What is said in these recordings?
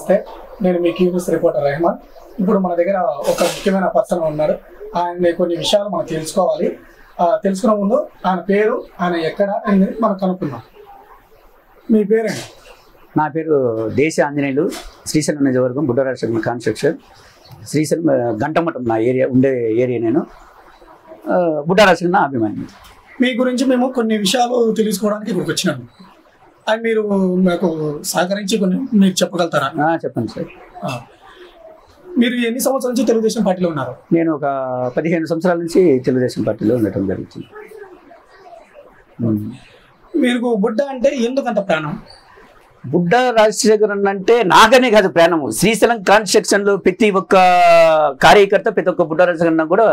నమస్తే, నేను మీ క్యూనిస్ రిపోర్టర్ రెహమాన్. ఇప్పుడు మన దగ్గర ఒక ముఖ్యమైన పర్సన్ ఉన్నారు. ఆయన కొన్ని విషయాలు మనం తెలుసుకోవాలి. తెలుసుకునే ముందు ఆయన పేరు, ఆయన ఎక్కడ అని మనం కనుక్కుందాం. మీ పేరేంటి? నా పేరు దేశ ఆంజనేయులు, శ్రీశైలం నియోజకవర్గం బుడ్డరాజశేఖర కాన్స్ట్రక్షన్. శ్రీశైలం గంటమఠం నా ఏరియా ఉండే ఏరియా. నేను బుడ్డరాజశేఖర అభిమాని. మీ గురించి మేము కొన్ని విషయాలు తెలుసుకోవడానికి ఇక్కడికి వచ్చినాము. అది మీరు మాకు సహకరించి కొన్ని మీరు చెప్పగలుగుతారా? చెప్పండి సార్. మీరు ఎన్ని సంవత్సరాల నుంచి తెలుగుదేశం పార్టీలో ఉన్నారు? నేను ఒక 15 సంవత్సరాల నుంచి తెలుగుదేశం పార్టీలో ఉండటం జరుగుతుంది. మీకు బుడ్డ అంటే ఎందుకంత ప్రాణం? బుడ్డ రాజశేఖరన్ అంటే నాకనే కాదు ప్రాణము, శ్రీశైలం కాన్స్ట్రక్షన్లో ప్రతి ఒక్క కార్యకర్త, ప్రతి ఒక్క బుడ్డ రాజశేఖరన్ కూడా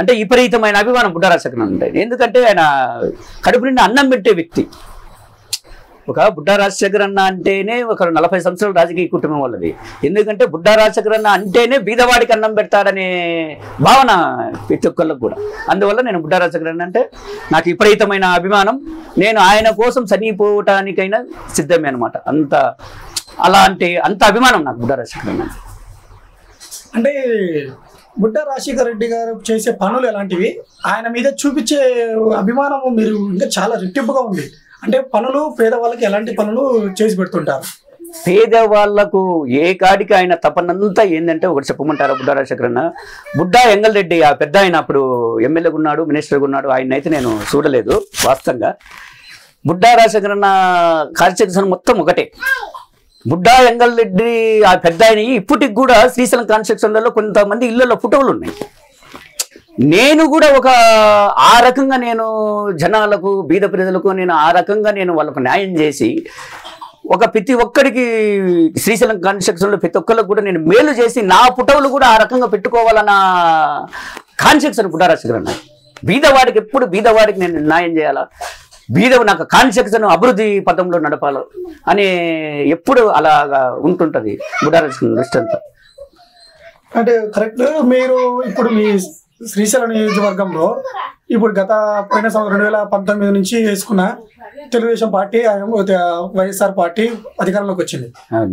అంటే విపరీతమైన అభిమానం బుడ్డ రాజశేఖరన్ అంటే. ఎందుకంటే ఆయన కడుపు నిండా అన్నం పెట్టే వ్యక్తి. ఒక బుడ్డ రాజశేఖరన్న అంటేనే ఒక 40 సంవత్సరాల రాజకీయ కుటుంబం వాళ్ళది. ఎందుకంటే బుడ్డ రాజశేఖరన్న అంటేనే బీదవాడికి అన్నం పెడతాడనే భావన ప్రతి ఒక్కళ్ళకు కూడా. అందువల్ల నేను బుడ్డ రాజశేఖరన్న అంటే నాకు విపరీతమైన అభిమానం. నేను ఆయన కోసం చనిపోవటానికైనా సిద్ధమే అనమాట. అంత అభిమానం నాకు బుడ్డ రాజశేఖరన్న. అంటే బుడ్డ రాజశేఖర రెడ్డి గారు చేసే పనులు ఎలాంటివి, ఆయన మీద చూపించే అభిమానము మీరు ఇంకా చాలా రెట్టింపుగా ఉంది. అంటే పనులు పేదవాళ్ళకి ఎలాంటి పనులు చేసి పెడుతుంటారు? పేదవాళ్లకు ఏ కాడికి ఆయన తపనంతా ఏంటంటే ఒకటి చెప్పమంటారా? బుడ్డ రాజశేఖరన్న బుడ్డా ఎంగల్ రెడ్డి ఆ పెద్ద ఆయన అప్పుడు ఎమ్మెల్యేగా ఉన్నాడు, మినిస్టర్గా ఉన్నాడు. ఆయన అయితే నేను చూడలేదు వాస్తవంగా. బుడ్డా రాజశేఖరన్న కాన్స్టిట్యూషన్ మొత్తం ఒకటే. బుడ్డా ఎంగల్ రెడ్డి ఆ పెద్ద ఆయన ఇప్పటికి కూడా శ్రీశైలం కాన్స్ట్రక్షన్లలో కొంతమంది ఇళ్లలో ఫోటోలు ఉన్నాయి. నేను కూడా ఆ రకంగా నేను జనాలకు, బీద ప్రజలకు నేను ఆ రకంగా నేను వాళ్ళకు న్యాయం చేసి ప్రతి ఒక్కరికి శ్రీశైలం కాన్స్ట్రక్షన్లో ప్రతి ఒక్కరికి కూడా నేను మేలు చేసి నా ఫోటోలు కూడా ఆ రకంగా పెట్టుకోవాలన్న కాన్స్ట్రక్షన్ బుడ్డ రాజశేఖరన్న. బీదవాడికి ఎప్పుడు బీదవాడికి నేను న్యాయం చేయాలా, నాకు కాన్స్ట్రక్షన్ అభివృద్ధి పథంలో నడపాలి అని ఎప్పుడు అలాగా ఉంటుంటుంది బుడ్డ రాజశేఖరన్న దృష్టి అంతా. అంటే కరెక్ట్. మీరు ఇప్పుడు మీ శ్రీశైలం నియోజకవర్గంలో ఇప్పుడు పోయిన సంవత్సరం 2019 నుంచి వేసుకున్న తెలుగుదేశం పార్టీ, వైఎస్ఆర్ పార్టీ అధికారంలోకి వచ్చింది.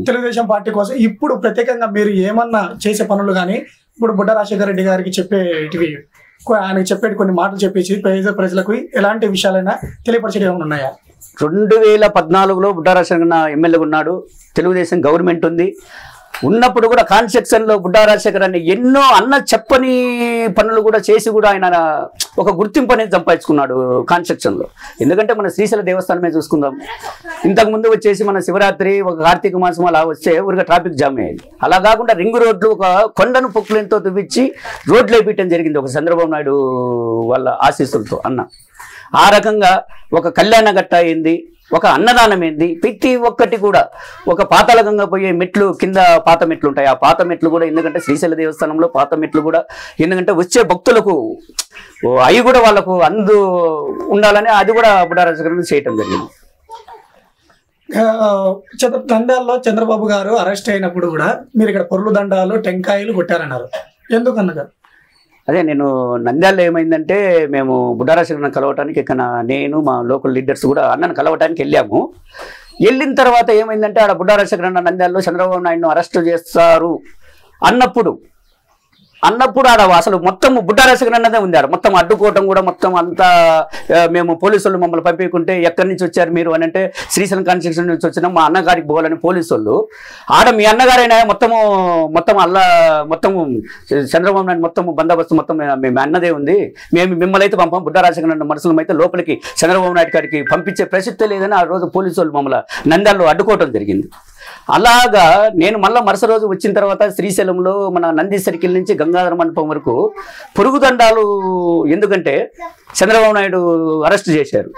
తెలుగుదేశం పార్టీ కోసం ఇప్పుడు ప్రత్యేకంగా మీరు ఏమన్నా చేసే పనులు కానీ ఇప్పుడు బుడ్డ రాజశేఖర రెడ్డి గారికి చెప్పేటివి, ఆయనకి చెప్పేటి కొన్ని మాటలు చెప్పేసి ప్రజలకు ఎలాంటి విషయాలైనా తెలియపరిచేవి ఏమైనా ఉన్నాయా? 2014లో బుడ్డ రాజశేఖరన్న ఎమ్మెల్యేగా ఉన్నాడు. తెలుగుదేశం గవర్నమెంట్ ఉంది. ఉన్నప్పుడు కూడా కాన్స్ట్రక్షన్లో బుడ్డ రాజశేఖరన్న ఎన్నో చెప్పని పనులు కూడా చేసి కూడా ఆయన ఒక గుర్తింపు అనేది సంపాదించుకున్నాడు కాన్స్ట్రక్షన్లో. ఎందుకంటే మన శ్రీశైల దేవస్థానమే చూసుకుందాం. ఇంతకుముందు వచ్చేసి మన శివరాత్రి, ఒక కార్తీక మాసం అలా వస్తే ఊరిగా ట్రాఫిక్ జామ్ అయ్యేది. అలా కాకుండా రింగ్ రోడ్లు ఒక కొండను పొక్కులతో తువ్వించి రోడ్లు వేయటం జరిగింది ఒక చంద్రబాబు నాయుడు వాళ్ళ ఆశీస్సులతో అన్న. ఆ రకంగా ఒక కళ్యాణ గట్ట అయింది, ఒక అన్నదానం ఏంది, ప్రతి ఒక్కటి కూడా ఒక పాతాళగంగా పోయే మెట్లు కింద పాత మెట్లు ఉంటాయి. ఆ పాత మెట్లు కూడా ఎందుకంటే శ్రీశైల దేవస్థానంలో పాత మెట్లు కూడా ఎందుకంటే వచ్చే భక్తులకు అవి కూడా వాళ్ళకు ఉండాలని అది కూడా బుడ్డ రాజశేఖరన్న చేయటం జరిగింది. దండాల్లో చంద్రబాబు గారు అరెస్ట్ అయినప్పుడు కూడా మీరు ఇక్కడ పొర్లు దండాలు టెంకాయలు కొట్టారన్నారు, ఎందుకన్నగా? అదే నేను నంద్యాలలో ఏమైందంటే మేము బుడ్డ రాజశేఖరన్న కలవటానికి ఇక్కడ నేను మా లోకల్ లీడర్స్ కూడా అన్నను కలవటానికి వెళ్ళాము. వెళ్ళిన తర్వాత ఏమైందంటే ఆడ బుడ్డ రాజశేఖరన్న నంద్యాలలో చంద్రబాబు నాయుడును అరెస్ట్ చేస్తారు అన్నప్పుడు ఆడ అసలు మొత్తం బుడ్డ రాజశేఖరన్నదే ఉంది. ఆడ మొత్తం అడ్డుకోవటం కూడా మొత్తం అంతా మేము పోలీసు వాళ్ళు మమ్మల్ని పంపించుకుంటే ఎక్కడి నుంచి వచ్చారు మీరు అని అంటే శ్రీశైలం కాన్స్ట్రక్షన్ నుంచి వచ్చినాం, మా అన్నగారికి పోవాలని పోలీసు వాళ్ళు. ఆడ మీ అన్నగారైనా మొత్తం చంద్రబాబు నాయుడు మొత్తం బందోబస్తు మొత్తం మేము అన్నదే ఉంది, మేము మిమ్మల్ని అయితే పంపం, బుడ్డ రాజశేఖరన్న మనుషులం అయితే లోపలికి చంద్రబాబు నాయుడు గారికి పంపించే ప్రసక్తే లేదని ఆ రోజు పోలీసు వాళ్ళు మమ్మల్ని నంద్యాలలో అడ్డుకోవటం జరిగింది. అలాగా నేను మళ్ళీ మరుస రోజు వచ్చిన తర్వాత శ్రీశైలంలో మన నంది సర్కిల్ నుంచి గంగాధర మండపం వరకు పొరుగుదండాలు, ఎందుకంటే చంద్రబాబు నాయుడు అరెస్ట్ చేశారు,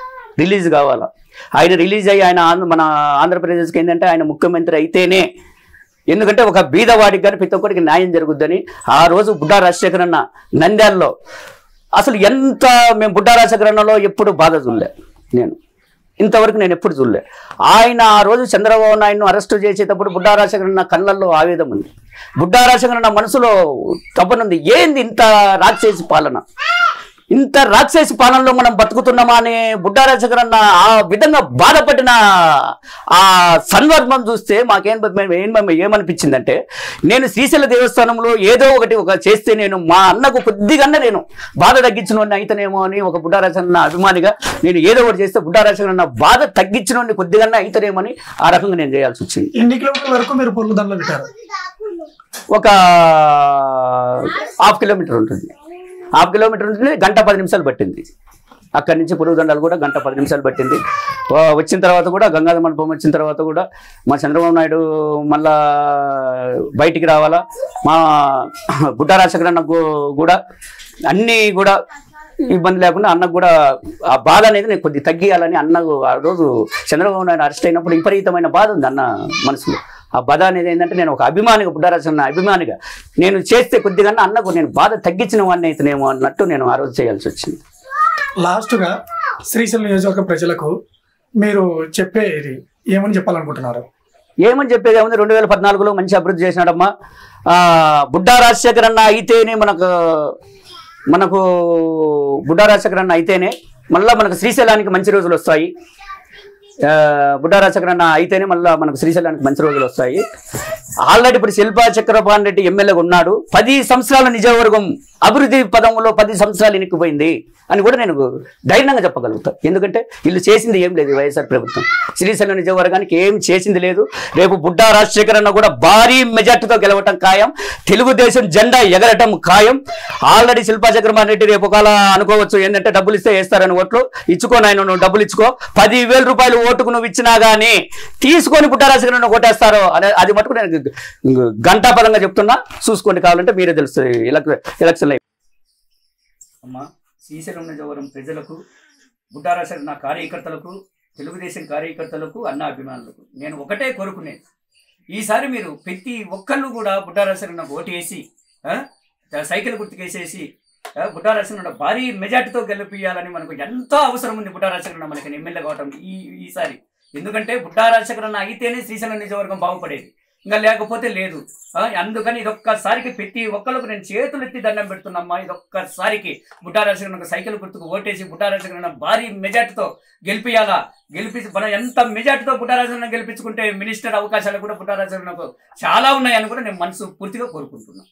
రిలీజ్ కావాలా. ఆయన రిలీజ్ అయ్యి ఆయన మన ఆంధ్రప్రదేశ్కి ఏంటంటే ఆయన ముఖ్యమంత్రి అయితేనే, ఎందుకంటే ఒక బీదవాడికి కానీ ప్రతి ఒక్కరికి న్యాయం జరుగుద్దని ఆ రోజు బుడ్డ రాజశేఖరన్న నంద్యాలలో అసలు ఎంత మేము బుడ్డ రాజశేఖరన్నలో ఎప్పుడు బాధ చూడలే, ఇంతవరకు నేను ఎప్పుడు చూడలే. ఆయన ఆ రోజు చంద్రబాబు నాయుడును అరెస్టు చేసేటప్పుడు బుడ్డ రాజశేఖరన్న కళ్ళల్లో ఆవేదం ఉంది, బుడ్డ రాజశేఖరన్న మనసులో తపనుంది, ఏంది ఇంత రాక్షసి పాలన, ఇంత రాక్షసి పాలనలో మనం బతుకుతున్నామా అని బుడ్డా రాజశేఖర్ అన్న ఆ విధంగా బాధపడిన ఆ సందర్భం చూస్తే ఏమనిపించిందంటే, నేను శ్రీశైల దేవస్థానంలో ఏదో ఒక చేస్తే నేను మా అన్నకు కొద్దిగా నేను బాధ తగ్గించిన అయితేనేమో అని ఒక బుడ్డా రాజశేఖర్ అన్న అభిమానిగా నేను ఏదో ఒకటి చేస్తే బుడ్డా రాజశేఖర్ అన్న బాధ తగ్గించిన కొద్దిగా అయితేనేమో అని ఆ రకంగా నేను చేయాల్సి వచ్చింది. ఎన్ని కిలోమీటర్ల వరకు మీరు పొర్లు దండలు పెట్టారు? ఒక 1/2 కిలోమీటర్ ఉంటుంది. 1/2 కిలోమీటర్ ఉంటుంది. 1 గంట 10 నిమిషాలు పట్టింది. అక్కడి నుంచి పురుగుదండాలు కూడా 1 గంట 10 నిమిషాలు పట్టింది. వచ్చిన తర్వాత కూడా గంగాధర మండపం వచ్చిన తర్వాత కూడా మా చంద్రబాబు నాయుడు మళ్ళా బయటికి రావాలా, మా బుడ్డా రాజశేఖర్ అన్నకు కూడా అన్నీ కూడా ఇబ్బంది లేకుండా అన్నకు కూడా ఆ బాధ అనేది నేను కొద్దిగా తగ్గియాలని అన్నకు ఆ రోజు చంద్రబాబు నాయుడు అరెస్ట్ అయినప్పుడు విపరీతమైన బాధ ఉంది అన్న మనసులో. ఆ బాధ అనేది ఏంటంటే నేను ఒక అభిమానిగా బుడ్డా రాజశేఖర్ అభిమానిగా నేను చేస్తే కొద్దిగా అన్నకు నేను బాధ తగ్గించిన వాడిని అయితేనేమో అన్నట్టు నేను ఆ రోజు చేయాల్సి వచ్చింది. లాస్ట్గా శ్రీశైలం నియోజకవర్గ ప్రజలకు మీరు చెప్పేది ఏమని చెప్పాలనుకుంటున్నారు? ఏమని చెప్పేది ఏముంది, 2014లో మంచి అభివృద్ధి చేసినాడమ్మా. బుడ్డా రాజశేఖర్ అన్న అయితేనే మనకు బుడ్డా రాజశేఖర్ అన్న అయితేనే మళ్ళీ మనకు శ్రీశైలానికి మంచి రోజులు వస్తాయి. బుడ్డా రాజశేఖర్ అన్న అయితేనే మళ్ళీ మనకు శ్రీశైలానికి మంచి రోజులు వస్తాయి. ఆల్రెడీ ఇప్పుడు శిల్పా చక్రపాణి రెడ్డి ఎమ్మెల్యేగా ఉన్నాడు. 10 సంవత్సరాల నిజవర్గం అభివృద్ధి పదంలో 10 సంవత్సరాలు ఎన్నికిపోయింది అని కూడా నేను ధైర్యంగా చెప్పగలుగుతాను. ఎందుకంటే వీళ్ళు చేసింది ఏం లేదు. వైఎస్ఆర్ ప్రభుత్వం శ్రీశైలం నిజవర్గానికి ఏం చేసింది లేదు. రేపు బుడ్డా రాజశేఖర్ అన్న కూడా భారీ మెజార్టీతో గెలవటం ఖాయం. తెలుగుదేశం జెండా ఎగరటం ఖాయం. ఆల్రెడీ శిల్పా చక్రపాణి రెడ్డి రేపు ఒకవేళ అనుకోవచ్చు ఏంటంటే డబ్బులు ఇస్తే వేస్తారని ఓట్లు ఇచ్చుకో నాయన, నువ్వు డబ్బులు ఇచ్చుకో, 10,000 రూపాయలు ఓటుకు నువ్వు ఇచ్చినా కానీ తీసుకొని బుడ్డా రాజశేఖర్ అన్న ఓటేస్తారో అది మటుకు నేను గంటాపదంగా చెప్తున్నా. చూసుకోండి, కావాలంటే మీరే తెలుస్తుంది ఎలక్షన్ అమ్మా. శ్రీశైలం నిజవరం ప్రజలకు, బుడ్డా రాజశేఖర్ అన్న కార్యకర్తలకు, తెలుగుదేశం కార్యకర్తలకు, అన్న అభిమానులకు నేను ఒకటే కోరుకునేది, ఈసారి మీరు ప్రతి ఒక్కళ్ళు కూడా బుడ్డా రాజశేఖర్ అన్న ఓటు వేసి సైకిల్ గుర్తుకేసేసి బుడ్డా రాజశేఖర్ అన్న భారీ మెజార్టీతో గెలిపియాలని మనకు ఎంతో అవసరం ఉంది. బుడ్డా రాజశేఖర్ అన్న మనకి ఎమ్మెల్యే కావటం ఈసారి. ఎందుకంటే బుడ్డా రాజశేఖర్ అన్న అయితేనే శ్రీశైలం నిజవర్గం బాగుపడేది, ఇంకా లేకపోతే లేదు. అందుకని ఇదొక్కసారికి ప్రతి ఒక్కరికి నేను చేతులు ఎత్తి దండం పెడుతున్నామ్మా. ఇదొక్కసారికి బుడ్డా రాజశేఖర్ సైకిల్ గుర్తుకు ఓటేసి బుడ్డా రాజశేఖర్ భారీ మెజార్టీతో గెలిపియాలా. మనం ఎంత మెజార్టీతో బుడ్డా రాజశేఖర్ గెలిపించుకుంటే మినిస్టర్ అవకాశాలు కూడా బుడ్డా రాజశేఖర్ చాలా ఉన్నాయని కూడా నేను మనసు పూర్తిగా కోరుకుంటున్నాను.